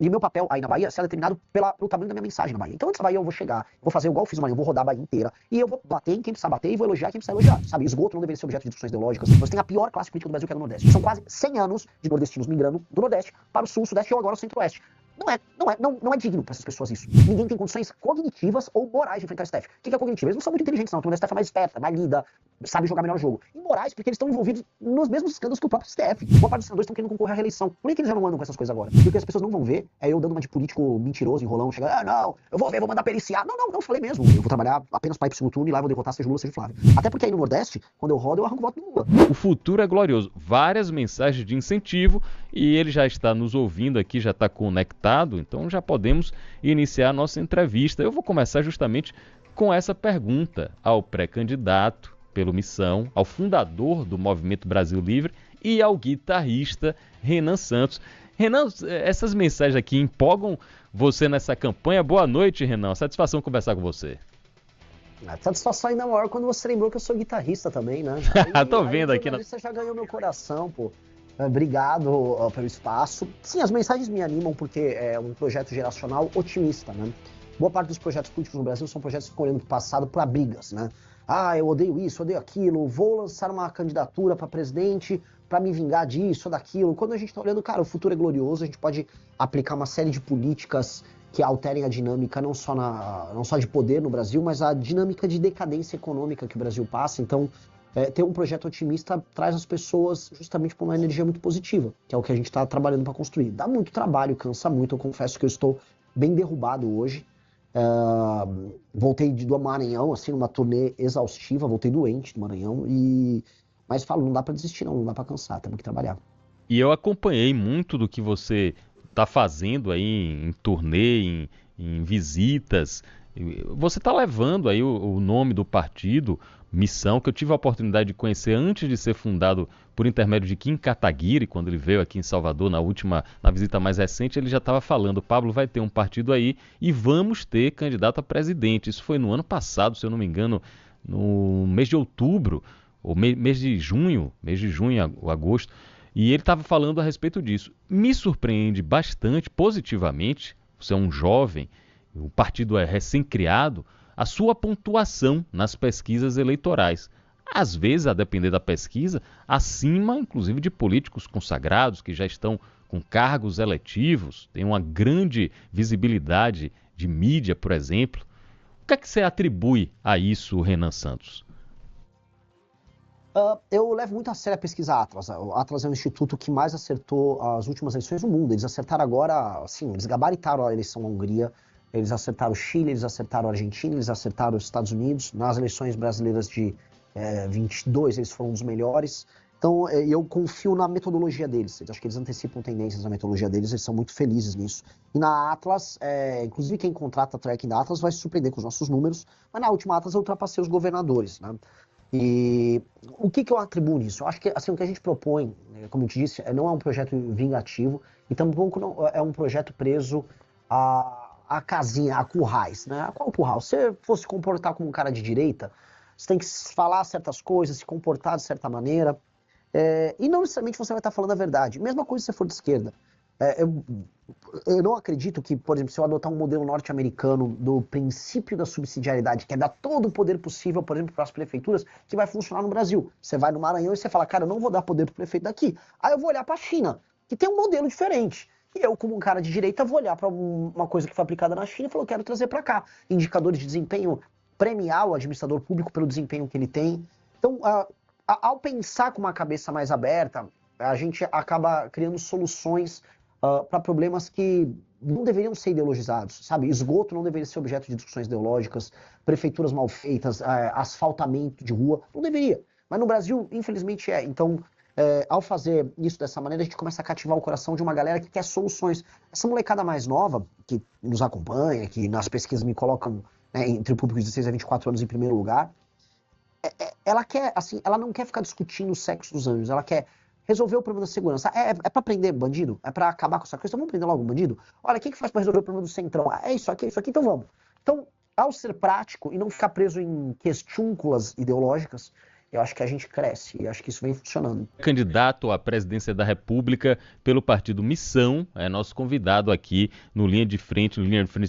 E meu papel aí na Bahia será determinado pelo tamanho da minha mensagem na Bahia. Então antes da Bahia eu vou chegar, vou fazer igual eu fiz no Maranhão, eu vou rodar a Bahia inteira, e eu vou bater em quem precisar bater e vou elogiar quem precisar elogiar, sabe? Esgoto não deveria ser objeto de discussões ideológicas. Nós temos a pior classe política do Brasil, que é no Nordeste. São quase 100 anos de nordestinos migrando do Nordeste para o Sul, Sudeste ou agora o Centro-Oeste. Não é digno para essas pessoas isso. Ninguém tem condições cognitivas ou morais de enfrentar o STF. O que é cognitivo? Eles não são muito inteligentes, não. Então o STF é mais esperta, mais lida, sabe jogar melhor o jogo. E morais, porque eles estão envolvidos nos mesmos escândalos que o próprio STF. Boa parte dos senadores estão querendo concorrer à reeleição. Por que eles já não andam com essas coisas agora? Porque o que as pessoas não vão ver é eu dando uma de político mentiroso, enrolão, chegando, não, eu vou ver, vou mandar periciar. Não, falei mesmo. Eu vou trabalhar apenas para ir pro segundo turno e lá eu vou derrotar seja Lula, seja Flávio. Até porque aí no Nordeste, quando eu rodo, eu arranco o voto do Lula. O futuro é glorioso. Várias mensagens de incentivo e ele já está nos ouvindo aqui, já está conectado, então já podemos iniciar a nossa entrevista. Eu vou começar justamente com essa pergunta ao pré-candidato pelo Missão, ao fundador do Movimento Brasil Livre e ao guitarrista Renan Santos. Renan, essas mensagens aqui empolgam você nessa campanha? Boa noite, Renan. Satisfação conversar com você. A satisfação ainda maior quando você lembrou que eu sou guitarrista também, né? Tô vendo aqui. Você já ganhou meu coração, pô. Obrigado pelo espaço. Sim, as mensagens me animam porque é um projeto geracional otimista, né? Boa parte dos projetos políticos no Brasil são projetos que ficam olhando para o passado para brigas, né? Eu odeio isso, odeio aquilo, vou lançar uma candidatura para presidente para me vingar disso ou daquilo. Quando a gente está olhando, cara, o futuro é glorioso, a gente pode aplicar uma série de políticas que alterem a dinâmica não só de poder no Brasil, mas a dinâmica de decadência econômica que o Brasil passa. Então, ter um projeto otimista traz as pessoas justamente para uma energia muito positiva, que é o que a gente está trabalhando para construir. Dá muito trabalho, cansa muito, eu confesso que eu estou bem derrubado hoje. Voltei do Maranhão, assim, numa turnê exaustiva, voltei doente do Maranhão, mas falo, não dá para desistir não dá para cansar, temos que trabalhar. E eu acompanhei muito do que você está fazendo aí em turnê, em visitas. Você está levando aí o nome do partido, Missão, que eu tive a oportunidade de conhecer antes de ser fundado por intermédio de Kim Kataguiri, quando ele veio aqui em Salvador na visita mais recente, ele já estava falando, Pablo, vai ter um partido aí e vamos ter candidato a presidente. Isso foi no ano passado, se eu não me engano, no mês de outubro, ou mês de junho, agosto, e ele estava falando a respeito disso. Me surpreende bastante, positivamente, você é um jovem, o partido é recém-criado, a sua pontuação nas pesquisas eleitorais. Às vezes, a depender da pesquisa, acima, inclusive, de políticos consagrados que já estão com cargos eletivos, têm uma grande visibilidade de mídia, por exemplo. O que é que você atribui a isso, Renan Santos? Eu levo muito a sério a pesquisa Atlas. O Atlas é um instituto que mais acertou as últimas eleições do mundo. Eles acertaram agora, assim, eles gabaritaram a eleição na Hungria, eles acertaram o Chile, eles acertaram a Argentina, eles acertaram os Estados Unidos. Nas eleições brasileiras de 22, eles foram um dos melhores. Então, eu confio na metodologia deles. Acho que eles antecipam tendências na metodologia deles, eles são muito felizes nisso. E na Atlas, inclusive quem contrata a tracking da Atlas vai se surpreender com os nossos números, mas na última Atlas eu ultrapassei os governadores, né? E o que eu atribuo nisso? Eu acho que assim, o que a gente propõe, como eu te disse, não é um projeto vingativo e tampouco não é um projeto preso a casinha, a currais, né? Qual curral? Se você fosse se comportar como um cara de direita, você tem que falar certas coisas, se comportar de certa maneira, e não necessariamente você vai estar falando a verdade. Mesma coisa se você for de esquerda. Eu não acredito que, por exemplo, se eu adotar um modelo norte-americano do princípio da subsidiariedade, que é dar todo o poder possível, por exemplo, para as prefeituras, que vai funcionar no Brasil. Você vai no Maranhão e você fala, cara, eu não vou dar poder para o prefeito daqui. Aí eu vou olhar para a China, que tem um modelo diferente. E eu, como um cara de direita, vou olhar para uma coisa que foi aplicada na China e falar, eu quero trazer para cá. Indicadores de desempenho, premiar o administrador público pelo desempenho que ele tem. Então, ao pensar com uma cabeça mais aberta, a gente acaba criando soluções para problemas que não deveriam ser ideologizados, sabe? Esgoto não deveria ser objeto de discussões ideológicas, prefeituras mal feitas, asfaltamento de rua, não deveria. Mas no Brasil, infelizmente, é. Então, ao fazer isso dessa maneira, a gente começa a cativar o coração de uma galera que quer soluções. Essa molecada mais nova, que nos acompanha, que nas pesquisas me colocam, né, entre o público de 16 a 24 anos em primeiro lugar, ela quer, assim, ela não quer ficar discutindo o sexo dos anjos, ela quer resolver o problema da segurança. É pra prender bandido? É pra acabar com essa coisa? Então vamos prender logo o bandido? Olha, o que faz pra resolver o problema do centrão? É isso aqui, então vamos. Então, ao ser prático e não ficar preso em questúnculas ideológicas, eu acho que a gente cresce, e acho que isso vem funcionando. Candidato à presidência da República pelo partido Missão, é nosso convidado aqui no Linha de Frente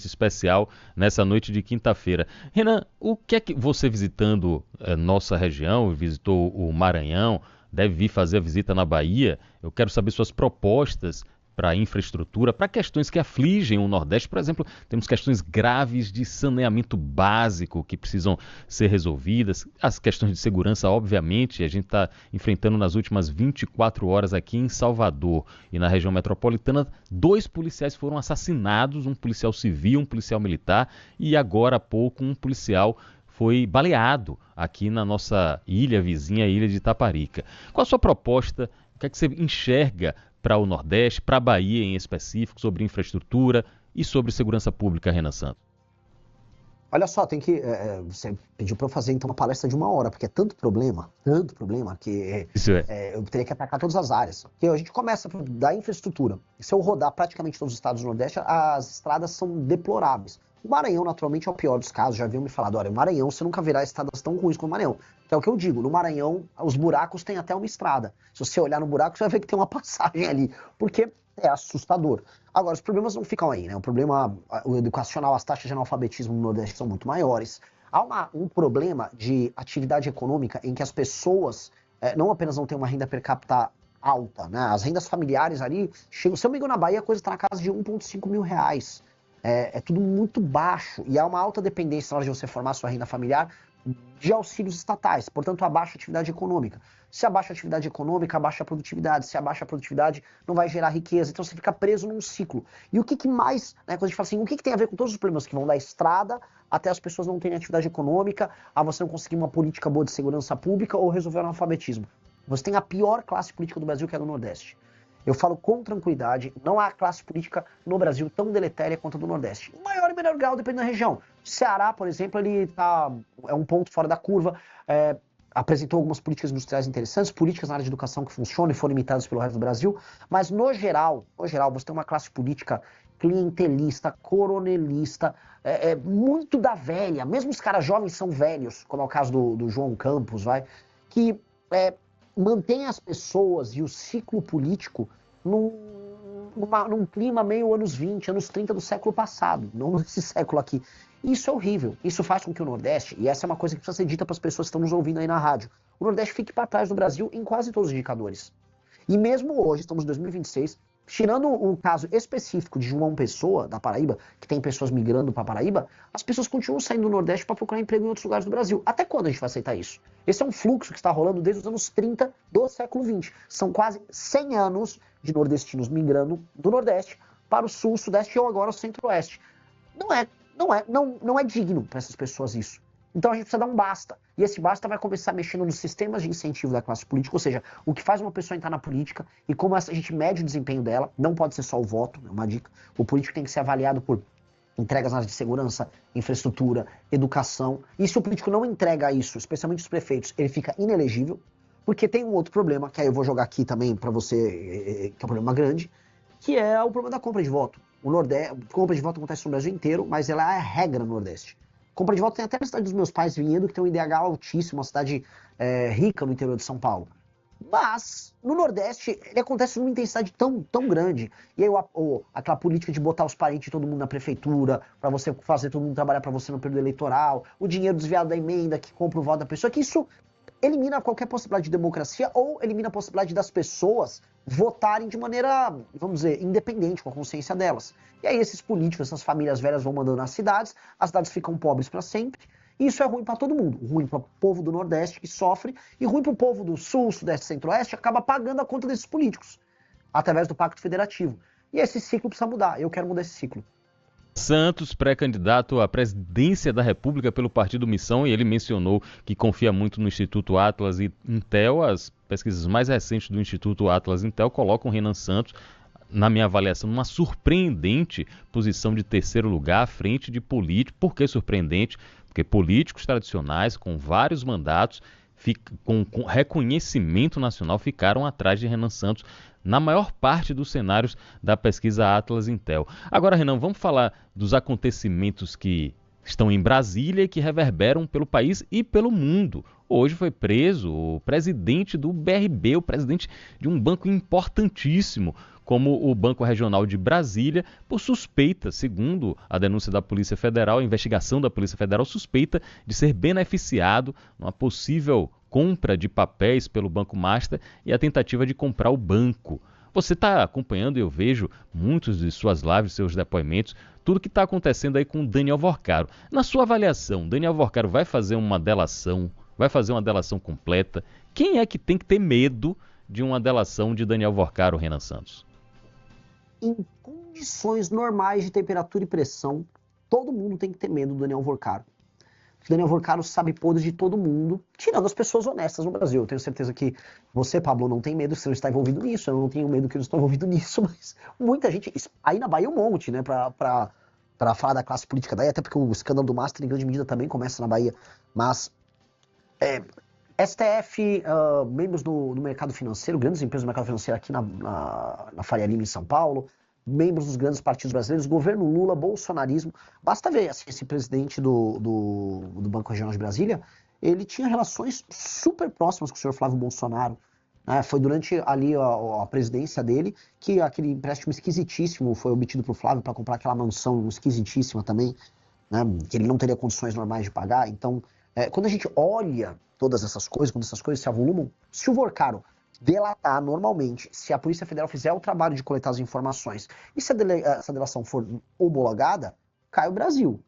especial, nessa noite de quinta-feira. Renan, o que é que você visitando nossa região, visitou o Maranhão, deve vir fazer a visita na Bahia, eu quero saber suas propostas para a infraestrutura, para questões que afligem o Nordeste. Por exemplo, temos questões graves de saneamento básico que precisam ser resolvidas, as questões de segurança, obviamente, a gente está enfrentando nas últimas 24 horas aqui em Salvador e na região metropolitana, 2 policiais foram assassinados, um policial civil, um policial militar, e agora há pouco um policial foi baleado aqui na nossa ilha vizinha, a ilha de Itaparica. Qual a sua proposta? O que é que você enxerga para o Nordeste, para a Bahia em específico, sobre infraestrutura e sobre segurança pública, Renan Santos? Olha só, você pediu para eu fazer então uma palestra de 1 hora, porque é tanto problema, que eu teria que atacar todas as áreas. Porque a gente começa da infraestrutura. Se eu rodar praticamente todos os estados do Nordeste, as estradas são deploráveis. O Maranhão, naturalmente, é o pior dos casos. Já haviam me falado, olha, o Maranhão, você nunca verá estradas tão ruins como o Maranhão. Que é o que eu digo, no Maranhão, os buracos têm até uma estrada. Se você olhar no buraco, você vai ver que tem uma passagem ali, porque é assustador. Agora, os problemas não ficam aí, né? O problema o educacional, as taxas de analfabetismo no Nordeste são muito maiores. Há um problema de atividade econômica em que as pessoas não apenas não têm uma renda per capita alta, né? As rendas familiares ali chegam, se eu me engano, na Bahia a coisa está na casa de 1,5 mil reais. É tudo muito baixo e há uma alta dependência na hora de você formar sua renda familiar de auxílios estatais, portanto abaixa a atividade econômica. Se abaixa a atividade econômica, abaixa a produtividade. Se abaixa a produtividade, não vai gerar riqueza. Então você fica preso num ciclo. E o que mais, né, quando a gente fala assim, o que tem a ver com todos os problemas que vão da estrada até as pessoas não terem atividade econômica, a você não conseguir uma política boa de segurança pública ou resolver o analfabetismo? Você tem a pior classe política do Brasil, que é a do Nordeste. Eu falo com tranquilidade, não há classe política no Brasil tão deletéria quanto a do Nordeste. Em maior e menor grau, dependendo da região. Ceará, por exemplo, é um ponto fora da curva, apresentou algumas políticas industriais interessantes, políticas na área de educação que funcionam e foram imitadas pelo resto do Brasil, mas no geral, você tem uma classe política clientelista, coronelista, muito da velha, mesmo os caras jovens são velhos, como é o caso do João Campos, que mantém as pessoas e o ciclo político num clima meio anos 20, anos 30 do século passado, não nesse século aqui. Isso é horrível. Isso faz com que o Nordeste, e essa é uma coisa que precisa ser dita para as pessoas que estão nos ouvindo aí na rádio, o Nordeste fique para trás do Brasil em quase todos os indicadores. E mesmo hoje, estamos em 2026, tirando o caso específico de João Pessoa, da Paraíba, que tem pessoas migrando para Paraíba, as pessoas continuam saindo do Nordeste para procurar emprego em outros lugares do Brasil. Até quando a gente vai aceitar isso? Esse é um fluxo que está rolando desde os anos 30 do século XX. São quase 100 anos de nordestinos migrando do Nordeste para o Sul, Sudeste ou agora o Centro-Oeste. Não é digno para essas pessoas isso. Então a gente precisa dar um basta. E esse basta vai começar mexendo nos sistemas de incentivo da classe política, ou seja, o que faz uma pessoa entrar na política e como a gente mede o desempenho dela. Não pode ser só o voto, é uma dica. O político tem que ser avaliado por entregas na área de segurança, infraestrutura, educação. E se o político não entrega isso, especialmente os prefeitos, ele fica inelegível. Porque tem um outro problema, que aí eu vou jogar aqui também para você, que é um problema grande, que é o problema da compra de voto. A compra de voto acontece no Brasil inteiro, mas ela é a regra no Nordeste. Compra de voto tem até na cidade dos meus pais, Vinhedo, que tem um IDH altíssimo, uma cidade rica no interior de São Paulo. Mas, no Nordeste, ele acontece numa intensidade tão grande. E aí aquela política de botar os parentes de todo mundo na prefeitura, para você fazer todo mundo trabalhar para você no período eleitoral, o dinheiro desviado da emenda que compra o voto da pessoa, que isso elimina qualquer possibilidade de democracia ou elimina a possibilidade das pessoas votarem de maneira, vamos dizer, independente, com a consciência delas. E aí esses políticos, essas famílias velhas vão mandando nas cidades, as cidades ficam pobres para sempre, e isso é ruim para todo mundo. Ruim para o povo do Nordeste que sofre, e ruim para o povo do Sul, Sudeste e Centro-Oeste, acaba pagando a conta desses políticos, através do Pacto Federativo. E esse ciclo precisa mudar, eu quero mudar esse ciclo. Santos, pré-candidato à presidência da República pelo Partido Missão, e ele mencionou que confia muito no Instituto Atlas e Intel. As pesquisas mais recentes do Instituto Atlas e Intel colocam Renan Santos, na minha avaliação, numa surpreendente posição de terceiro lugar à frente de políticos. Por que surpreendente? Porque políticos tradicionais, com vários mandatos, com reconhecimento nacional, ficaram atrás de Renan Santos na maior parte dos cenários da pesquisa Atlas Intel. Agora, Renan, vamos falar dos acontecimentos que estão em Brasília e que reverberam pelo país e pelo mundo. Hoje foi preso o presidente do BRB, o presidente de um banco importantíssimo, como o Banco Regional de Brasília, por suspeita, segundo a denúncia da Polícia Federal, a investigação da Polícia Federal, suspeita de ser beneficiado numa possível compra de papéis pelo Banco Master e a tentativa de comprar o banco. Você está acompanhando, eu vejo muitos de suas lives, seus depoimentos, tudo que está acontecendo aí com o Daniel Vorcaro. Na sua avaliação, Daniel Vorcaro vai fazer uma delação completa? Quem é que tem que ter medo de uma delação de Daniel Vorcaro, Renan Santos? Em condições normais de temperatura e pressão, todo mundo tem que ter medo do Daniel Vorcaro. O Daniel Vorcaro sabe podres de todo mundo, tirando as pessoas honestas no Brasil. Eu tenho certeza que você, Pablo, não tem medo que você não está envolvido nisso. Eu não tenho medo que eu estou envolvido nisso, mas muita gente... Aí na Bahia um monte, né, pra falar da classe política daí, até porque o escândalo do Master, em grande medida, também começa na Bahia. Mas STF, membros do mercado financeiro, grandes empresas do mercado financeiro aqui na Faria Lima, em São Paulo, membros dos grandes partidos brasileiros, governo Lula, bolsonarismo. Basta ver, assim, esse presidente do Banco Regional de Brasília, ele tinha relações super próximas com o senhor Flávio Bolsonaro. Né? Foi durante ali a presidência dele que aquele empréstimo esquisitíssimo foi obtido para o Flávio para comprar aquela mansão esquisitíssima também, né? Que ele não teria condições normais de pagar. Então, quando a gente olha todas essas coisas, quando essas coisas se avolumam, se o Vorcaro delatar normalmente, se a Polícia Federal fizer o trabalho de coletar as informações e se essa delação for homologada, cai o Brasil.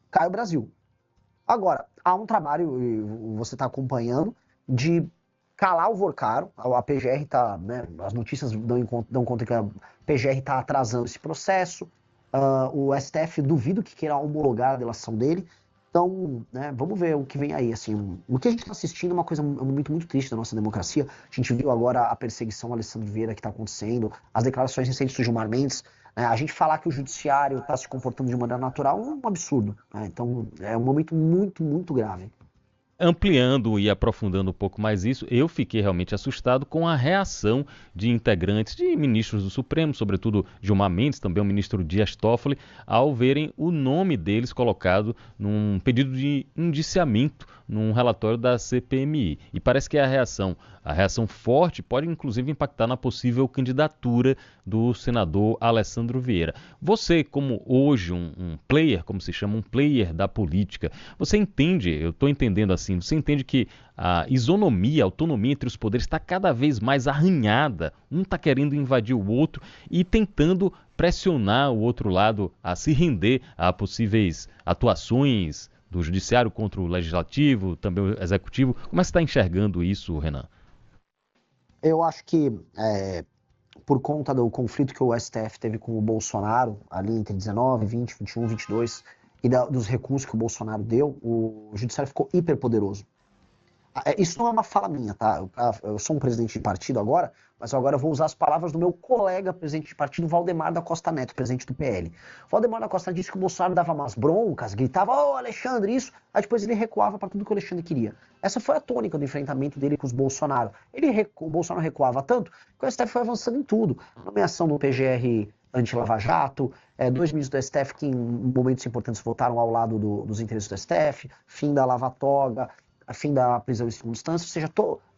Cai o Brasil. Agora, há um trabalho, e você está acompanhando, de calar o Vorcaro. A PGR está, né, as notícias dão conta que a PGR está atrasando esse processo. O STF duvido que queira homologar a delação dele. Então, né, vamos ver o que vem aí. Assim, o que a gente está assistindo é uma coisa, um momento muito triste da nossa democracia. A gente viu agora a perseguição ao Alessandro Vieira que está acontecendo, as declarações recentes do Gilmar Mendes. A gente falar que o judiciário está se comportando de maneira natural é um absurdo. Né? Então, é um momento muito, muito grave. Ampliando e aprofundando um pouco mais isso, eu fiquei realmente assustado com a reação de integrantes, de ministros do Supremo, sobretudo Gilmar Mendes, também o ministro Dias Toffoli, ao verem o nome deles colocado num pedido de indiciamento num relatório da CPMI. E parece que a reação forte pode inclusive impactar na possível candidatura do senador Alessandro Vieira. Você, como hoje um player, como se chama, um player da política, você entende, eu estou entendendo assim, você entende que a isonomia, a autonomia entre os poderes está cada vez mais arranhada, um está querendo invadir o outro e tentando pressionar o outro lado a se render a possíveis atuações do judiciário contra o legislativo, também o executivo. Como é que você está enxergando isso, Renan? Eu acho que por conta do conflito que o STF teve com o Bolsonaro, ali entre 19, 20, 21, 22, e dos recursos que o Bolsonaro deu, o judiciário ficou hiperpoderoso. Isso não é uma fala minha, tá? Eu sou um presidente de partido agora, mas agora eu vou usar as palavras do meu colega presidente de partido, Valdemar da Costa Neto, presidente do PL. Valdemar da Costa Neto disse que o Bolsonaro dava umas broncas, gritava, ô Alexandre, isso, aí depois ele recuava para tudo que o Alexandre queria. Essa foi a tônica do enfrentamento dele com os Bolsonaro. O Bolsonaro recuava tanto que o STF foi avançando em tudo. Nomeação do PGR anti-Lava Jato, 2 ministros do STF que em momentos importantes votaram ao lado dos interesses do STF, fim da Lava Toga, a fim da prisão em segunda instância, ou seja,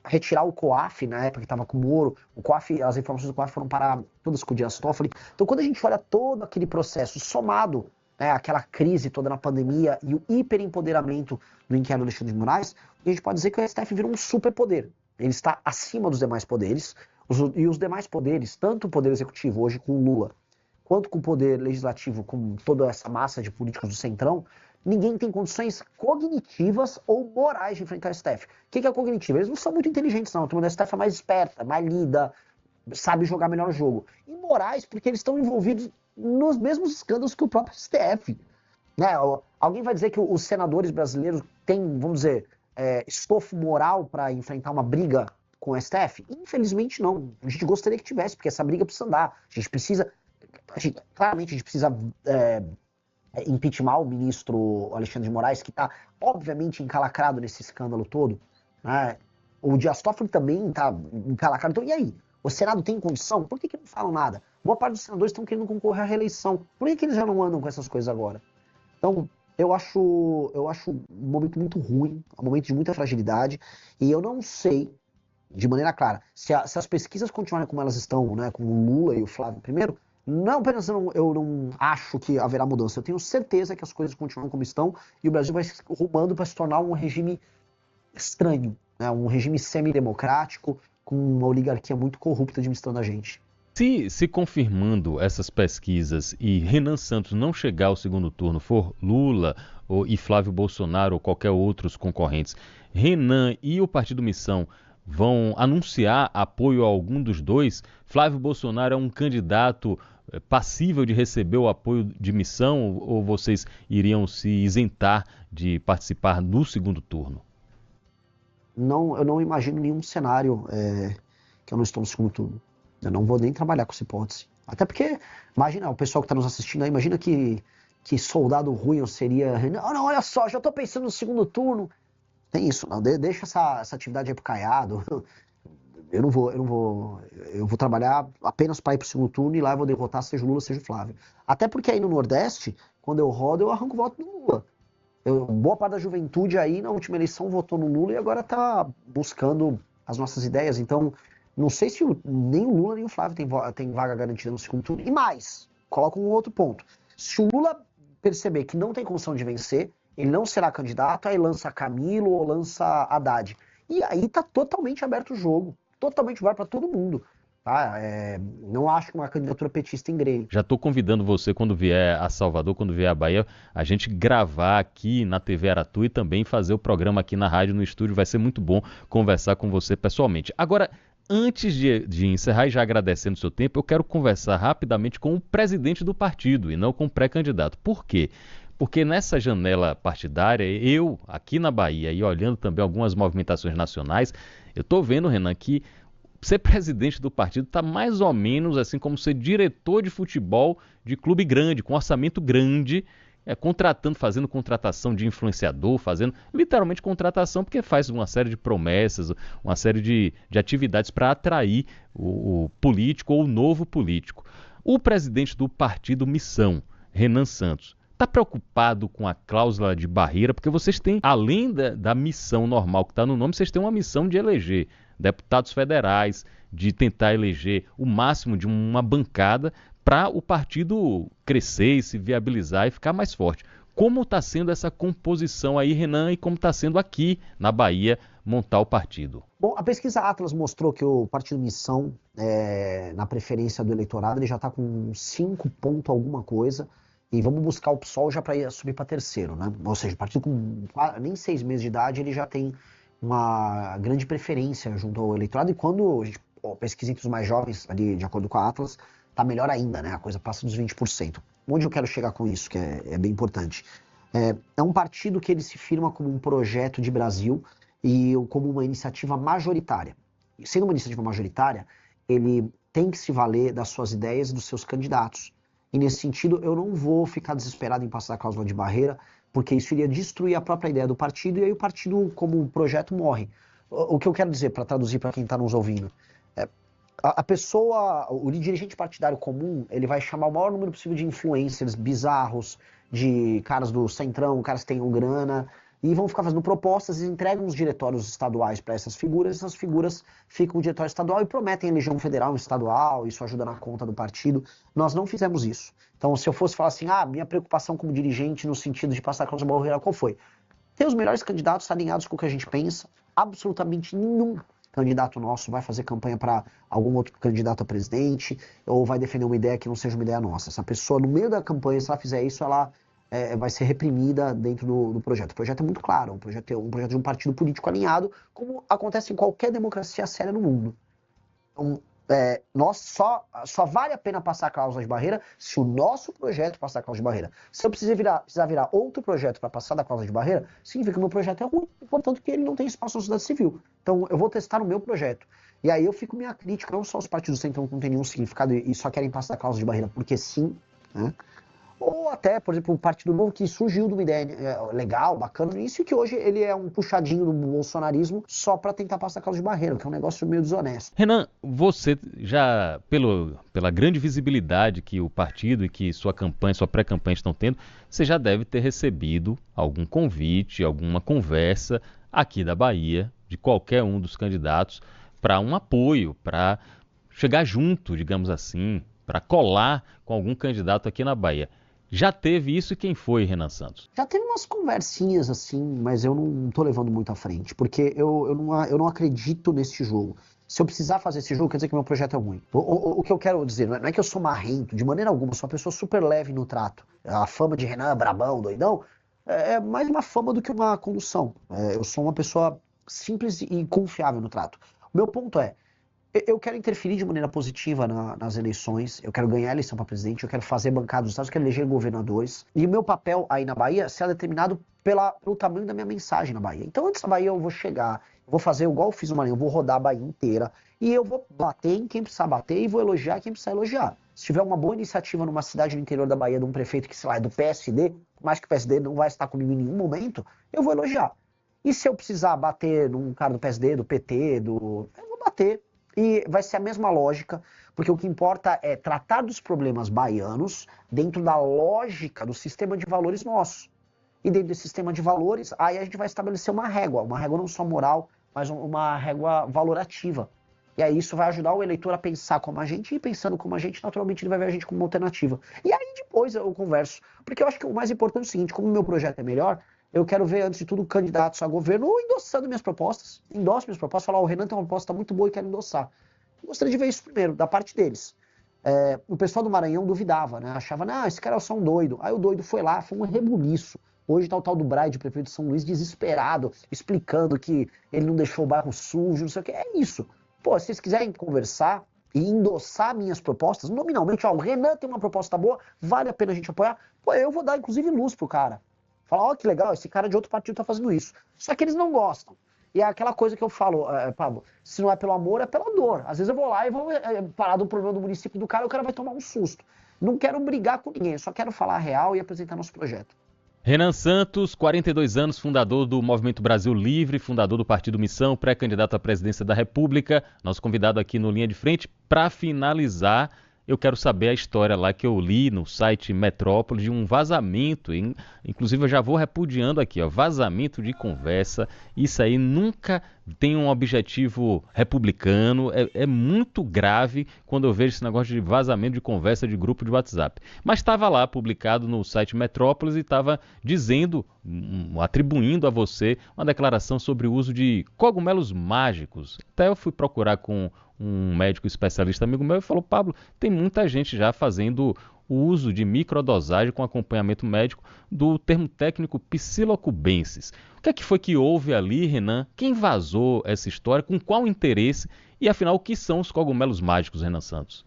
retirar o COAF na época que estava com o Moro, o COAF, as informações do COAF foram para todas com o Dias Toffoli. Então, quando a gente olha todo aquele processo somado, né, aquela crise toda na pandemia e o hiperempoderamento do inquérito do Alexandre de Moraes, a gente pode dizer que o STF virou um superpoder. Ele está acima dos demais poderes, e os demais poderes, tanto o poder executivo hoje com o Lula, quanto com o poder legislativo, com toda essa massa de políticos do Centrão, ninguém tem condições cognitivas ou morais de enfrentar o STF. O que é cognitivo? Eles não são muito inteligentes, não. A turma do STF é mais esperta, mais lida, sabe jogar melhor o jogo. E morais, porque eles estão envolvidos nos mesmos escândalos que o próprio STF. Né? Alguém vai dizer que os senadores brasileiros têm, vamos dizer, estofo moral para enfrentar uma briga com o STF? Infelizmente não. A gente gostaria que tivesse, porque essa briga precisa andar. A gente precisa... claramente a gente precisa... impeachment o ministro Alexandre de Moraes, que está obviamente encalacrado nesse escândalo todo. Né? O Dias Toffoli também está encalacrado. Então, e aí? O Senado tem condição? Por que não falam nada? Boa parte dos senadores estão querendo concorrer à reeleição. Por que eles já não andam com essas coisas agora? Então, eu acho um momento muito ruim, um momento de muita fragilidade, e eu não sei, de maneira clara, se as pesquisas continuarem como elas estão, né, com o Lula e o Flávio primeiro, não apenas eu não acho que haverá mudança, eu tenho certeza que as coisas continuam como estão e o Brasil vai se rumando para se tornar um regime estranho, né, um regime semidemocrático, com uma oligarquia muito corrupta administrando a gente. Se confirmando essas pesquisas e Renan Santos não chegar ao segundo turno, for Lula e Flávio Bolsonaro ou qualquer outros concorrentes, Renan e o Partido Missão vão anunciar apoio a algum dos dois? Flávio Bolsonaro é um candidato passível de receber o apoio de Missão ou vocês iriam se isentar de participar no segundo turno? Não, eu não imagino nenhum cenário que eu não estou no segundo turno. Eu não vou nem trabalhar com essa hipótese. Até porque, imagina, o pessoal que está nos assistindo aí, imagina que soldado ruim eu seria. Não, não, olha só, já estou pensando no segundo turno. Tem isso, não. Deixa essa atividade aí pro Caiado. Eu vou trabalhar apenas para ir pro segundo turno e lá eu vou derrotar, seja o Lula, seja o Flávio. Até porque aí no Nordeste, quando eu rodo, eu arranco o voto do Lula. Boa parte da juventude aí na última eleição votou no Lula e agora está buscando as nossas ideias. Então, não sei se nem o Lula nem o Flávio tem vaga garantida no segundo turno. E mais, coloco um outro ponto. Se o Lula perceber que não tem condição de vencer, ele não será candidato, aí lança Camilo ou lança Haddad. E aí tá totalmente aberto o jogo. Totalmente aberto para todo mundo. Tá? Não acho uma candidatura petista engrene. Já estou convidando você, quando vier a Salvador, quando vier a Bahia, a gente gravar aqui na TV Aratu e também fazer o programa aqui na rádio, no estúdio. Vai ser muito bom conversar com você pessoalmente. Agora, antes de encerrar e já agradecendo o seu tempo, eu quero conversar rapidamente com o presidente do partido e não com o pré-candidato. Por quê? Porque nessa janela partidária, eu, aqui na Bahia, e olhando também algumas movimentações nacionais, eu estou vendo, Renan, que ser presidente do partido está mais ou menos assim como ser diretor de futebol de clube grande, com orçamento grande, contratando, fazendo contratação de influenciador, fazendo literalmente contratação, porque faz uma série de promessas, uma série de atividades para atrair o político ou o novo político. O presidente do partido Missão, Renan Santos, está preocupado com a cláusula de barreira, porque vocês têm, além da missão normal que está no nome, vocês têm uma missão de eleger deputados federais, de tentar eleger o máximo de uma bancada para o partido crescer e se viabilizar e ficar mais forte. Como está sendo essa composição aí, Renan, e como está sendo aqui na Bahia montar o partido? Bom, a pesquisa Atlas mostrou que o Partido Missão, na preferência do eleitorado, ele já está com 5 pontos alguma coisa, e vamos buscar o PSOL já para subir para terceiro, né? Ou seja, o partido com nem 6 meses de idade, ele já tem uma grande preferência junto ao eleitorado, e quando a gente pesquisa entre os mais jovens, ali de acordo com a Atlas, tá melhor ainda, né? A coisa passa dos 20%. Onde eu quero chegar com isso, que é bem importante? É um partido que ele se firma como um projeto de Brasil e como uma iniciativa majoritária. E sendo uma iniciativa majoritária, ele tem que se valer das suas ideias e dos seus candidatos. E nesse sentido, eu não vou ficar desesperado em passar a cláusula de barreira, porque isso iria destruir a própria ideia do partido, e aí o partido, como um projeto, morre. O que eu quero dizer, para traduzir para quem está nos ouvindo, a pessoa, o dirigente partidário comum, ele vai chamar o maior número possível de influencers bizarros, de caras do centrão, caras que tenham grana, e vão ficar fazendo propostas e entregam os diretórios estaduais para essas figuras ficam no diretório estadual e prometem eleição federal e estadual, isso ajuda na conta do partido. Nós não fizemos isso. Então, se eu fosse falar assim, minha preocupação como dirigente no sentido de passar a cláusula de barreira, qual foi? Ter os melhores candidatos alinhados com o que a gente pensa, absolutamente nenhum candidato nosso vai fazer campanha para algum outro candidato a presidente ou vai defender uma ideia que não seja uma ideia nossa. Essa pessoa, no meio da campanha, se ela fizer isso, ela vai ser reprimida dentro do projeto. O projeto é muito claro, um projeto de um partido político alinhado, como acontece em qualquer democracia séria no mundo. Então, só vale a pena passar a cláusula de barreira se o nosso projeto passar a cláusula de barreira. Se eu precisar virar outro projeto para passar da cláusula de barreira, significa que o meu projeto é ruim, portanto que ele não tem espaço na sociedade civil. Então eu vou testar o meu projeto. E aí eu fico minha crítica, não só os partidos centrão que não tem nenhum significado e só querem passar a cláusula de barreira porque sim, né? Ou Ou até, por exemplo, o Partido Novo, que surgiu de uma ideia legal, bacana no início, e que hoje ele é um puxadinho do bolsonarismo só para tentar passar causa de barreira, que é um negócio meio desonesto. Renan, você já, pela grande visibilidade que o partido e que sua campanha, sua pré-campanha estão tendo, você já deve ter recebido algum convite, alguma conversa aqui da Bahia, de qualquer um dos candidatos, para um apoio, para chegar junto, digamos assim, para colar com algum candidato aqui na Bahia. Já teve isso e quem foi, Renan Santos? Já teve umas conversinhas assim, mas eu não tô levando muito à frente, porque eu não acredito nesse jogo. Se eu precisar fazer esse jogo, quer dizer que meu projeto é ruim. O que eu quero dizer, não é que eu sou marrento, de maneira alguma, eu sou uma pessoa super leve no trato. A fama de Renan, brabão, doidão, é mais uma fama do que uma condução. Eu sou uma pessoa simples e confiável no trato. O meu ponto é, eu quero interferir de maneira positiva nas eleições, eu quero ganhar a eleição para presidente, eu quero fazer bancada dos estados, eu quero eleger governadores. E o meu papel aí na Bahia será determinado pelo tamanho da minha mensagem na Bahia. Então antes da Bahia eu vou chegar, eu vou fazer igual eu fiz no Maranhão, eu vou rodar a Bahia inteira e eu vou bater em quem precisar bater e vou elogiar quem precisar elogiar. Se tiver uma boa iniciativa numa cidade no interior da Bahia de um prefeito que, sei lá, é do PSD, por mais que o PSD não vai estar comigo em nenhum momento, eu vou elogiar. E se eu precisar bater num cara do PSD, do PT, eu vou bater. E vai ser a mesma lógica, porque o que importa é tratar dos problemas baianos dentro da lógica do sistema de valores nosso. E dentro desse sistema de valores, aí a gente vai estabelecer uma régua não só moral, mas uma régua valorativa. E aí isso vai ajudar o eleitor a pensar como a gente, e pensando como a gente, naturalmente ele vai ver a gente como uma alternativa. E aí depois eu converso, porque eu acho que o mais importante é o seguinte, como o meu projeto é melhor, eu quero ver, antes de tudo, candidatos a governo endossando minhas propostas. Endosso minhas propostas, falar, o Renan tem uma proposta muito boa e quero endossar. Eu gostaria de ver isso primeiro, da parte deles. O pessoal do Maranhão duvidava, né? Achava, esse cara é só um doido. Aí o doido foi lá, foi um rebuliço. Hoje tá o tal do Braide, prefeito de São Luís, desesperado, explicando que ele não deixou o bairro sujo, não sei o que. É isso. Pô, se vocês quiserem conversar e endossar minhas propostas, nominalmente, o Renan tem uma proposta boa, vale a pena a gente apoiar. Pô, eu vou dar, inclusive, luz pro cara. Falar, que legal, esse cara de outro partido tá fazendo isso. Só que eles não gostam. E é aquela coisa que eu falo, Pablo, se não é pelo amor, é pela dor. Às vezes eu vou lá e vou parar do problema do município do cara e o cara vai tomar um susto. Não quero brigar com ninguém, só quero falar a real e apresentar nosso projeto. Renan Santos, 42 anos, fundador do Movimento Brasil Livre, fundador do Partido Missão, pré-candidato à presidência da República, nosso convidado aqui no Linha de Frente. Para finalizar, eu quero saber a história lá que eu li no site Metrópole de um vazamento, inclusive eu já vou repudiando aqui, vazamento de conversa. Isso aí nunca tem um objetivo republicano, é muito grave quando eu vejo esse negócio de vazamento de conversa de grupo de WhatsApp. Mas estava lá publicado no site Metrópolis e estava dizendo, atribuindo a você uma declaração sobre o uso de cogumelos mágicos. Até eu fui procurar com um médico especialista amigo meu e falou, Pablo, tem muita gente já fazendo o uso de microdosagem com acompanhamento médico do termo técnico psilocubensis. O que é que foi que houve ali, Renan? Quem vazou essa história? Com qual interesse? E afinal, o que são os cogumelos mágicos, Renan Santos?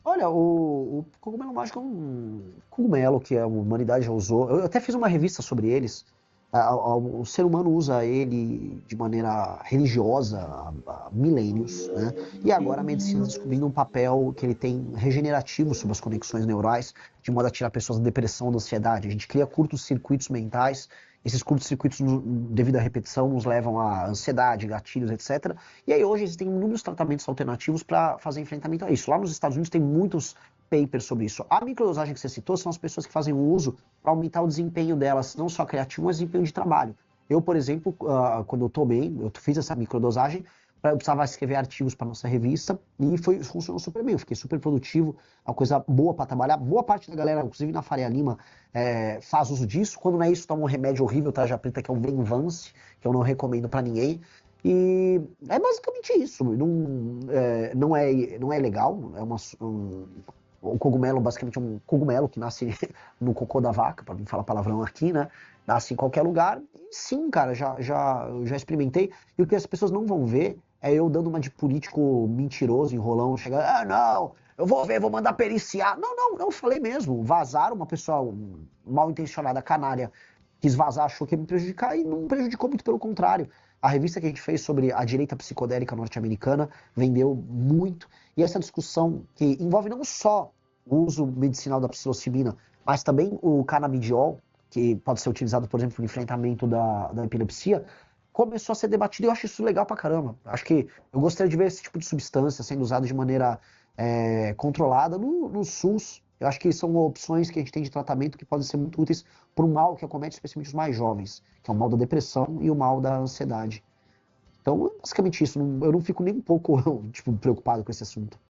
Olha, o cogumelo mágico é um cogumelo que a humanidade já usou. Eu até fiz uma revista sobre eles. O ser humano usa ele de maneira religiosa há milênios, né? E agora a medicina está descobrindo um papel que ele tem regenerativo sobre as conexões neurais, de modo a tirar pessoas da depressão, da ansiedade. A gente cria curtos-circuitos mentais, esses curtos-circuitos, devido à repetição, nos levam a ansiedade, gatilhos, etc. E aí hoje existem inúmeros tratamentos alternativos para fazer enfrentamento a isso. Lá nos Estados Unidos tem muitos papers sobre isso. A microdosagem que você citou são as pessoas que fazem o uso para aumentar o desempenho delas, não só criativo, mas desempenho de trabalho. Eu, por exemplo, quando eu tomei, eu fiz essa microdosagem, eu precisava escrever artigos para nossa revista e funcionou super bem, eu fiquei super produtivo, é uma coisa boa para trabalhar. Boa parte da galera, inclusive na Faria Lima, faz uso disso. Quando não é isso, toma um remédio horrível, tarja preta, que é o Venvance, que eu não recomendo para ninguém. E é basicamente isso. Não é legal, o cogumelo, basicamente, é um cogumelo que nasce no cocô da vaca, para não falar palavrão aqui, né? Nasce em qualquer lugar. E sim, cara, eu já experimentei. E o que as pessoas não vão ver é eu dando uma de político mentiroso, enrolão, chegando, não, eu vou ver, vou mandar periciar. Não, falei mesmo. Vazaram, uma pessoa mal intencionada, canária, quis vazar, achou que ia me prejudicar e não prejudicou, muito pelo contrário. A revista que a gente fez sobre a direita psicodélica norte-americana vendeu muito. E essa discussão que envolve não só o uso medicinal da psilocibina, Mas também o canabidiol, que pode ser utilizado, por exemplo, no enfrentamento da epilepsia, começou a ser debatido e eu acho isso legal pra caramba. Acho que eu gostaria de ver esse tipo de substância sendo usado de maneira controlada no SUS. Eu acho que são opções que a gente tem de tratamento que podem ser muito úteis para o mal que acomete especialmente os mais jovens, que é o mal da depressão e o mal da ansiedade. Então, basicamente isso. Eu não fico nem um pouco tipo, preocupado com esse assunto.